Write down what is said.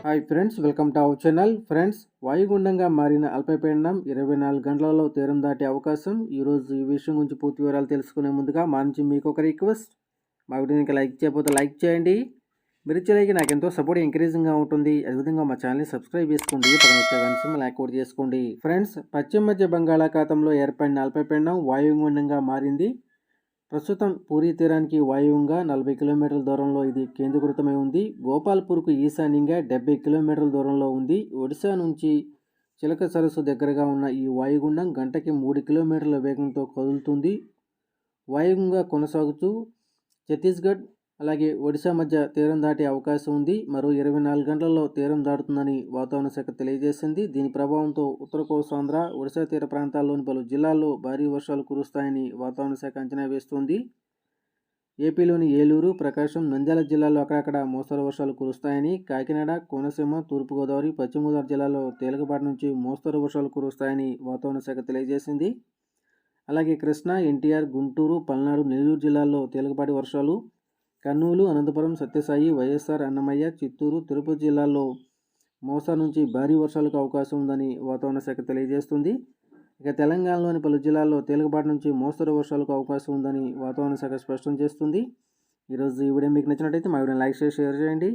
Hi friends, welcome to our channel. Friends, వాయుగుండంగా మారిన అల్పపీడనం 24 గంటలలో తీరం దాటే అవకాశం. ఈరోజు ఈ విషయం గురించి పూర్తి వివరాలు తెలుసుకునే ముందుగా మా నుంచి మీకు ఒక రిక్వెస్ట్. మా వీడియోని ఇంకా లైక్ చేయకపోతే లైక్ చేయండి. మీరు ఇచ్చే లైక్ నాకు ఎంతో సపోర్ట్ ఎంకరేజింగ్గా ఉంటుంది. అదేవిధంగా మా ఛానల్ని సబ్స్క్రైబ్ చేసుకోండి. పక్కన వచ్చే గంట సింబల్ యాక్టివేట్ చేసుకోండి. ఫ్రెండ్స్, పశ్చిమ మధ్య బంగాళాఖాతంలో ఏర్పడిన అల్పపీడనం వాయుగుండంగా మారింది. ప్రస్తుతం పూరీ తీరానికి వాయువ్యంగా 40 కిలోమీటర్ల దూరంలో ఇది కేంద్రీకృతమై ఉంది. గోపాల్పూర్కు ఈశాన్యంగా 70 కిలోమీటర్ల దూరంలో ఉంది. ఒడిశా నుంచి చిలక సరస్సు దగ్గరగా ఉన్న ఈ వాయుగుండం గంటకి 3 కిలోమీటర్ల వేగంతో కదులుతుంది. వాయువ్యంగా కొనసాగుతూ ఛత్తీస్గఢ్ అలాగే ఒడిశా మధ్య తీరం దాటే అవకాశం ఉంది. మరో 24 గంటల్లో తీరం దాటుతుందని వాతావరణ శాఖ తెలియజేసింది. దీని ప్రభావంతో ఉత్తర కోస్తాంధ్ర, ఒడిశా తీర ప్రాంతాల్లోని పలు జిల్లాల్లో భారీ వర్షాలు కురుస్తాయని వాతావరణ శాఖ అంచనా వేస్తోంది. ఏపీలోని ఏలూరు, ప్రకాశం, నంద్యాల జిల్లాల్లో అక్కడక్కడ మోస్తరు వర్షాలు కురుస్తాయని, కాకినాడ, కోనసీమ, తూర్పుగోదావరి, పశ్చిమ గోదావరి జిల్లాల్లో తేలికపాటి నుంచి మోస్తరు వర్షాలు కురుస్తాయని వాతావరణ శాఖ తెలియజేసింది. అలాగే కృష్ణా, ఎన్టీఆర్, గుంటూరు, పల్నాడు, నెల్లూరు జిల్లాల్లో తేలికపాటి వర్షాలు, కర్నూలు, అనంతపురం, సత్యసాయి, వైఎస్ఆర్, అన్నమయ్య, చిత్తూరు, తిరుపతి జిల్లాల్లో మోస్తరు నుంచి భారీ వర్షాలకు అవకాశం ఉందని వాతావరణ శాఖ తెలియజేస్తుంది. ఇక తెలంగాణలోని పలు జిల్లాల్లో తేలికపాటి నుంచి మోస్తరు వర్షాలకు అవకాశం ఉందని వాతావరణ శాఖ స్పష్టం చేస్తుంది. ఈరోజు ఈ వీడియో మీకు నచ్చినట్టయితే మా వీడియోని లైక్ చేసి షేర్ చేయండి.